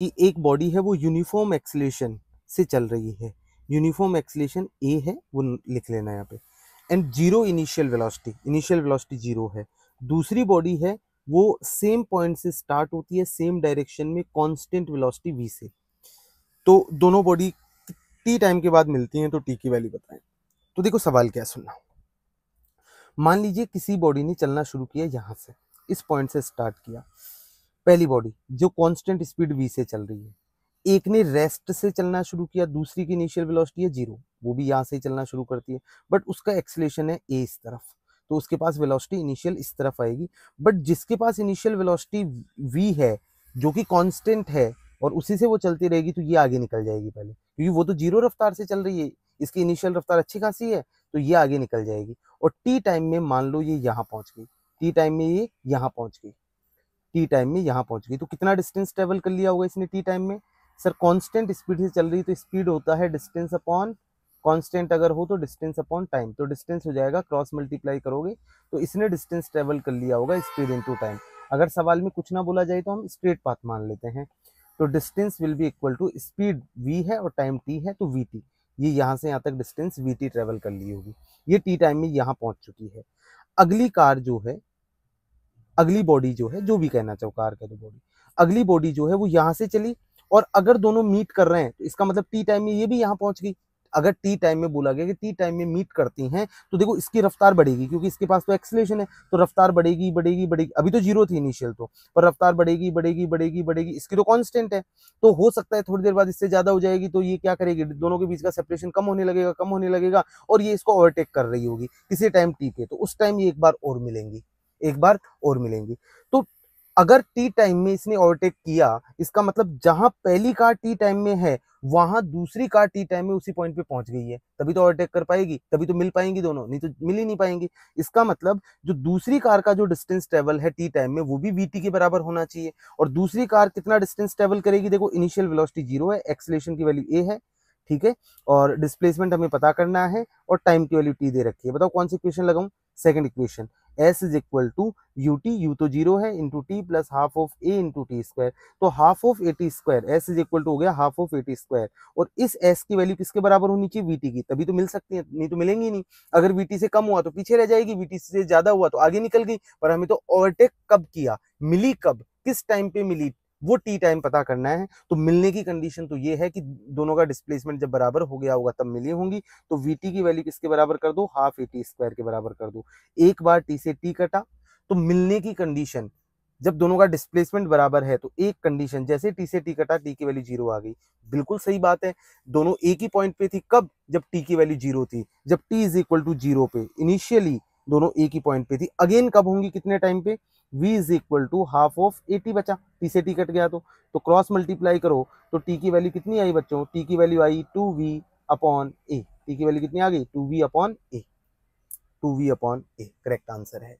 कि एक बॉडी है वो यूनिफॉर्म एक्सेलरेशन से चल रही है, यूनिफॉर्म एक्सेलरेशन ए है वो लिख लेना यहाँ पे, and zero initial velocity zero है। दूसरी बॉडी है वो सेम पॉइंट से स्टार्ट होती है, सेम डायरेक्शन में कांस्टेंट वेलोसिटी वी से। तो दोनों बॉडी टी टाइम के बाद मिलती हैं, तो टी की वैल्यू बताएं। तो देखो सवाल क्या सुनना, मान लीजिए किसी बॉडी ने चलना शुरू किया यहाँ से, इस पॉइंट से स्टार्ट किया, पहली बॉडी जो कांस्टेंट स्पीड v से चल रही है, एक ने रेस्ट से चलना शुरू किया, दूसरी की इनिशियल वेलोसिटी है जीरो, वो भी यहाँ से ही चलना शुरू करती है, बट उसका एक्सेलरेशन है ए इस तरफ, तो उसके पास वेलोसिटी इनिशियल इस तरफ आएगी। बट जिसके पास इनिशियल वेलोसिटी v है जो कि कांस्टेंट है और उसी से वो चलती रहेगी, तो ये आगे निकल जाएगी पहले, क्योंकि वो तो जीरो रफ्तार से चल रही है, इसकी इनिशियल रफ्तार अच्छी खासी है, तो ये आगे निकल जाएगी। और टी टाइम में मान लो ये यहाँ पहुंच गई, टी टाइम में ये यहाँ पहुंच गई, टी टाइम में यहाँ पहुंच गई, तो कितना डिस्टेंस ट्रेवल कर लिया होगा इसने टी टाइम में? सर कांस्टेंट स्पीड से चल रही, तो स्पीड होता है डिस्टेंस अपॉन कांस्टेंट, अगर हो तो डिस्टेंस अपॉन टाइम, तो डिस्टेंस हो जाएगा, क्रॉस मल्टीप्लाई करोगे तो इसने डिस्टेंस ट्रेवल कर लिया होगा स्पीड इनटू टाइम। अगर सवाल में कुछ ना बोला जाए तो हम स्ट्रेट पाथ मान लेते हैं, तो distance will be equal to speed v है और टाइम t है, तो vt, ये यहाँ से यहाँ तक डिस्टेंस vt ट्रेवल कर ली होगी, ये टी टाइम में यहाँ पहुंच चुकी है। अगली कार जो है, अगली बॉडी जो है, जो भी कहना चाहो, कार का तो बॉडी, अगली बॉडी जो है वो यहाँ से चली, और अगर दोनों मीट कर रहे हैं तो इसका मतलब टी टाइम में ये भी यहाँ पहुंच गई। अगर टी टाइम में बोला गया कि टी टाइम में मीट करती हैं, तो देखो इसकी रफ्तार बढ़ेगी, क्योंकि इसके पास तो एक्सेलरेशन है, तो रफ्तार बढ़ेगी बढ़ेगी बढ़ेगी, अभी तो जीरो थी इनिशियल तो, पर रफ्तार बढ़ेगी बढ़ेगी बढ़ेगी बढ़ेगी, इसकी तो कांस्टेंट है, तो हो सकता है थोड़ी देर बाद इससे ज्यादा हो जाएगी, तो ये क्या करेगी, दोनों के बीच का सेपरेशन कम होने लगेगा, कम होने लगेगा, और ये इसको ओवरटेक कर रही होगी किसी टाइम टी पे, तो उस टाइम ये एक बार और मिलेंगी, एक बार और मिलेंगी। तो अगर टी टाइम में इसने ओवरटेक किया, इसका मतलब जहां पहली कार टी टाइम में है वहां दूसरी कार टी टाइम में उसी पॉइंट पे पहुंच गई है, तभी तो ओवरटेक कर पाएगी, तभी तो मिल पाएंगी दोनों, नहीं तो मिल ही नहीं पाएंगी। इसका मतलब जो दूसरी कार का जो डिस्टेंस ट्रेवल है टी टाइम में वो भी वीटी के बराबर होना चाहिए। और दूसरी कार कितना डिस्टेंस ट्रेवल करेगी, देखो इनिशियल वेलोसिटी जीरो है, एक्सेलरेशन की वैल्यू ए है, ठीक है, और डिस्प्लेसमेंट हमें पता करना है, और टाइम की वैल्यू टी दे रखी है। बताओ कौन सी इक्वेशन लगाऊं? Second equation, s is equal to u t, u तो जीरो है, into t plus half of a into t square, तो half of a t square, s is equal to हो गया half of a t square, और इस s की value किसके बराबर होनी चाहिए? वीटी की, तभी तो मिल सकती है, नहीं तो मिलेंगी नहीं। अगर वीटी से कम हुआ तो पीछे रह जाएगी, वीटी से ज्यादा हुआ तो आगे निकल गई, पर हमें तो ओवरटेक कब किया, मिली कब, किस टाइम पे मिली, वो टी टाइम पता करना है। तो मिलने की कंडीशन तो ये है कि दोनों का डिस्प्लेसमेंट जब बराबर हो गया होगा तब मिली होंगी, तो वीटी की वैल्यू किसके बराबर कर दो? हाफ ए टी स्क्वायर के बराबर कर दो। एक बार टी से टी कटा, तो मिलने की कंडीशन, जब दोनों का डिस्प्लेसमेंट बराबर है तो एक कंडीशन, जैसे टी से टी कटा टी की वैल्यू जीरो आ गई, बिल्कुल सही बात है, दोनों एक ही पॉइंट पे थी, कब? जब टी की वैल्यू जीरो थी, जब T is equal to zero पे, इनिशियली दोनों एक ही पॉइंट पे थी, अगेन कब होंगी, कितने टाइम पे? v is equal to half of a T बचा, टी से टी कट गया तो क्रॉस मल्टीप्लाई करो, तो टी की वैल्यू कितनी आई बच्चों? टी की वैल्यू आई 2v अपॉन ए, टी की वैल्यू कितनी आ गई? 2v upon A, 2v upon A correct answer है।